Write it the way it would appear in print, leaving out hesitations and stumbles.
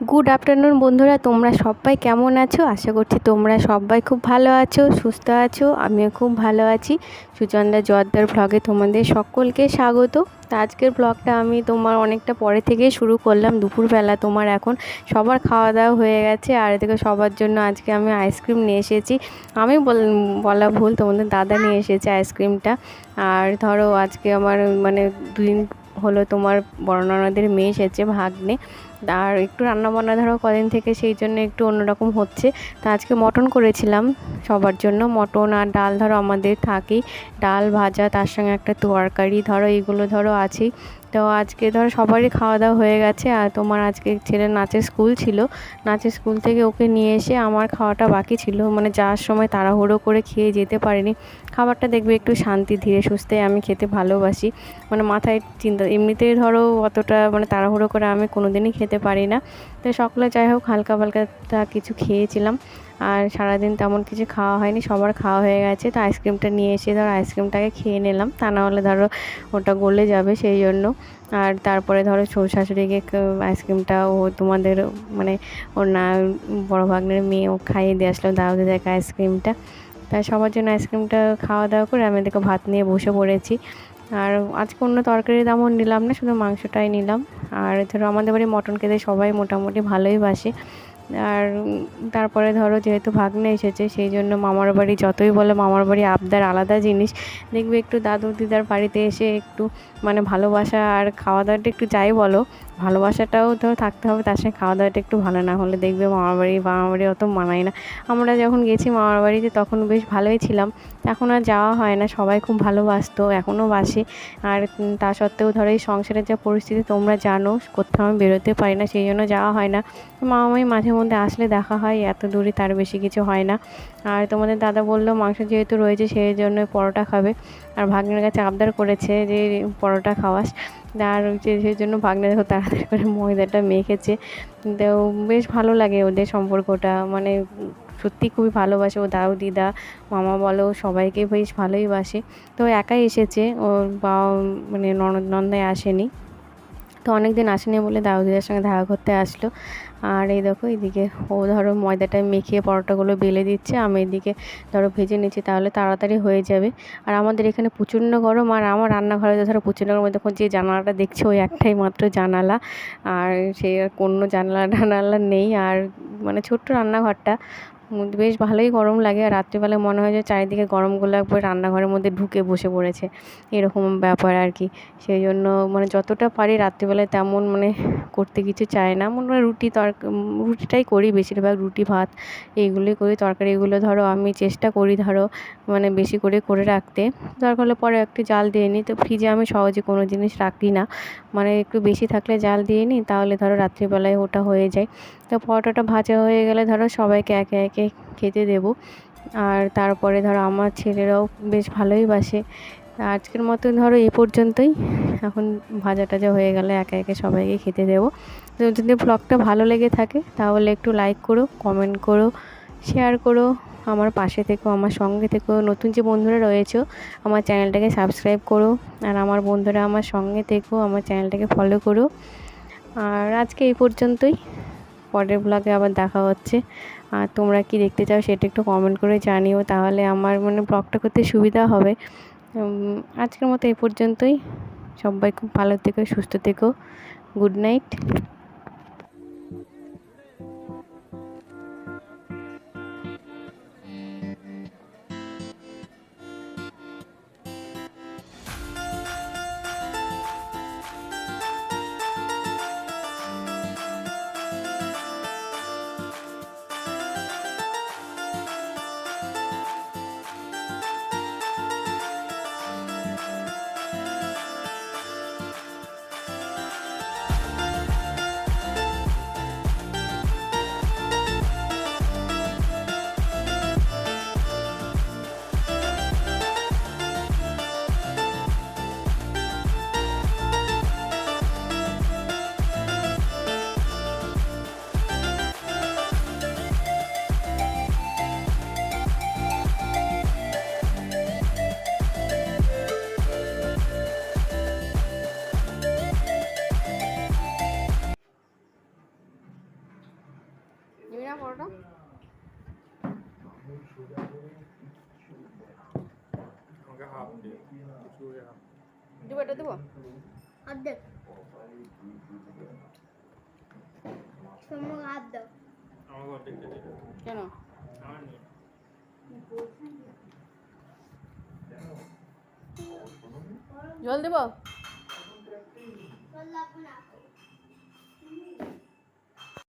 Good afternoon বন্ধুরা, তোমরা সবাই কেমন আছো? আশা করছি তোমরা সবাই খুব ভালো আছো, সুস্থ আছো। আমিও খুব ভালো আছি। সুচন্দা জোয়ারদার ব্লগে তোমাদের সকলকে স্বাগত। তো আজকের ব্লগটা আমি তোমার অনেকটা পরে থেকেই শুরু করলাম। দুপুরবেলা তোমার এখন সবার খাওয়া দাওয়া হয়ে গেছে, আর এদিকে সবার জন্য আজকে আমি আইসক্রিম নিয়ে এসেছি। আমি বলা ভুল, তোমাদের দাদা নিয়ে এসেছে আইসক্রিমটা। আর ধরো আজকে আমার মানে দুদিন হলো তোমার বড় ননদের মেয়ে এসেছে, ভাগ্নে। আর একটু রান্নাবান্না ধরো কদিন থেকে, সেই জন্য একটু অন্যরকম হচ্ছে। তো আজকে মটন করেছিলাম সবার জন্য। মটন আর ডাল ধরো আমাদের থাকেই, ডাল ভাজা, তার সঙ্গে একটা তরকারি ধরো, এইগুলো ধরো আছেই। তো আজকে ধরো সবারই খাওয়া দাওয়া হয়ে গেছে। আর তোমার আজকে ছেলের নাচের স্কুল ছিল, নাচের স্কুল থেকে ওকে নিয়ে এসে আমার খাওয়াটা বাকি ছিল, মানে যাওয়ার সময় তাড়াহুড়ো করে খেয়ে যেতে পারিনি। খাবারটা দেখবে একটু শান্তি ধীরে সুস্থে আমি খেতে ভালোবাসি, মানে মাথায় চিন্তা, এমনিতেই ধরো অতটা মানে তাড়াহুড়ো করে আমি কোনো দিনই খেতে পারি না। তো সকালে যাই হোক হালকা পালকা কিছু খেয়েছিলাম, আর সারাদিন তেমন কিছু খাওয়া হয়নি, সবার খাওয়া হয়ে গেছে। তো আইসক্রিমটা নিয়ে এসে ধরো আইসক্রিমটাকে খেয়ে নিলাম, তা না হলে ধরো ওটা গলে যাবে, সেই জন্য। আর তারপরে ধরো শাশুড়িকে আইসক্রিমটা ও তোমাদের মানে ওর না বড় ভাগ্নের মেয়ে ও খাইয়ে দিয়ে আসলো দাওয়াতে দেখা আইসক্রিমটা। তাই সবার জন্য আইসক্রিমটা খাওয়া দাওয়া করে আমি দেখো ভাত নিয়ে বসে পড়েছি। আর আজকে অন্য তরকারির দামও নিলাম না, শুধু মাংসটাই নিলাম। আর ধরো আমাদের বাড়ি মটন খেতে সবাই মোটামুটি ভালোই বাসে। আর তারপরে ধরো যেহেতু ভাগ্নে এসেছে, সেই জন্য মামার বাড়ি, যতই বলে মামার বাড়ি আবদার আলাদা জিনিস। দেখবে একটু দাদু দিদার বাড়িতে এসে একটু মানে ভালোবাসা আর খাওয়া দাওয়াটা একটু, যাই বলো ভালোবাসাটাও ধরো থাকতে হবে, তার সঙ্গে খাওয়া দাওয়াটা একটু ভালো না হলে দেখবে মামার বাড়ি অত মানায় না। আমরা যখন গেছি মামার বাড়িতে তখন বেশ ভালোই ছিলাম, এখন আর যাওয়া হয় না। সবাই খুব ভালোবাসতো, এখনও বাসে। আর তা সত্ত্বেও ধরো এই সংসারের যা পরিস্থিতি তোমরা জানো, কোথাও আমি বেরোতে পারি না, সেই জন্য যাওয়া হয় না। মামাই মাঝে মধ্যে আসলে দেখা হয়, এত দূরে তার বেশি কিছু হয় না। আর তোমাদের দাদা বললো মাংস যেহেতু রয়েছে সেই জন্য পরোটা খাবে, আর ভাগ্নের কাছে আবদার করেছে যে পরোটা খাওয়াস। আর সেই জন্য ভাগ্নে দেখো তাড়াতাড়ি করে ময়দাটা মেখেছে। তো বেশ ভালো লাগে ওদের সম্পর্কটা, মানে সত্যি খুবই ভালোবাসে। ও দাদু দিদা মামা বলো সবাইকে বেশ ভালোই বাসে। তো একাই এসেছে, ওর মানে ননদ নন্দাই আসেনি। তো অনেক দিন আসেনি বলে দাদু দিদার সঙ্গে দেখা করতে আসলো। আর এই দেখো এইদিকে ও ধরো ময়দাটা মেখে পরোটাগুলো বেলে দিচ্ছে, আমি এদিকে ধরো ভেজে নিচ্ছি, তাহলে তাড়াতাড়ি হয়ে যাবে। আর আমাদের এখানে প্রচণ্ড গরম, আর আমার রান্নাঘরে ধরো প্রচণ্ড গরম, দেখুন যে জানালাটা দেখছি ওই একটাই মাত্র জানালা, আর সে আর কোনো জানালা টানালা নেই। আর মানে ছোট্ট রান্নাঘরটা বেশ ভালোই গরম লাগে। আর রাত্রিবেলায় মনে হয় যে চারিদিকে গরমগুলো একবার রান্নাঘরের মধ্যে ঢুকে বসে পড়েছে, এরকম ব্যাপার আর কি। সেই জন্য মানে যতটা পারি রাত্রিবেলায় তেমন মানে করতে কিছু চাই না, মনে হয় রুটিটাই করি বেশিরভাগ, রুটি ভাত এইগুলোই করি। তরকারি এগুলো ধরো আমি চেষ্টা করি ধরো মানে বেশি করে করে রাখতে, দরকার হলে পরে একটু জাল দিয়ে নিই। তো ফ্রিজে আমি সহজে কোনো জিনিস রাখি না, মানে একটু বেশি থাকলে জাল দিয়ে নিই, তাহলে ধরো রাত্রিবেলায় ওটা হয়ে যায়। তো পরোটাটা ভাজা হয়ে গেলে ধরো সবাইকে একে একে খেতে দেবো। আর তারপরে ধরো আমার ছেলেরাও বেশ ভালোই বাসে। আজকের মতো ধরো এই পর্যন্তই, এখন ভাজা টাজা হয়ে গেলে একে একে সবাইকে খেতে দেবো। তো যদি ব্লগটা ভালো লেগে থাকে তাহলে একটু লাইক করো, কমেন্ট করো, শেয়ার করো, আমার পাশে থেকো, আমার সঙ্গে থেকো। নতুন যে বন্ধুরা রয়েছো আমার চ্যানেলটাকে সাবস্ক্রাইব করো, আর আমার বন্ধুরা আমার সঙ্গে থেকো, আমার চ্যানেলটাকে ফলো করো। আর আজকে এই পর্যন্তই, পরের ব্লগে আবার দেখা হচ্ছে। আর তোমরা কি দেখতে চাও সেটা একটু কমেন্ট করে জানিও, তাহলে আমার মানে ব্লগটা করতে সুবিধা হবে। আজকের মতো এই পর্যন্তই। সবাই খুব ভালো থেকো, সুস্থ থেকো। Good night. পরোটা? দেবো, এটা দেবো অর্ধেক তোমাকে হাত দাও। কেন? জল দেবো? জল লাগবে না।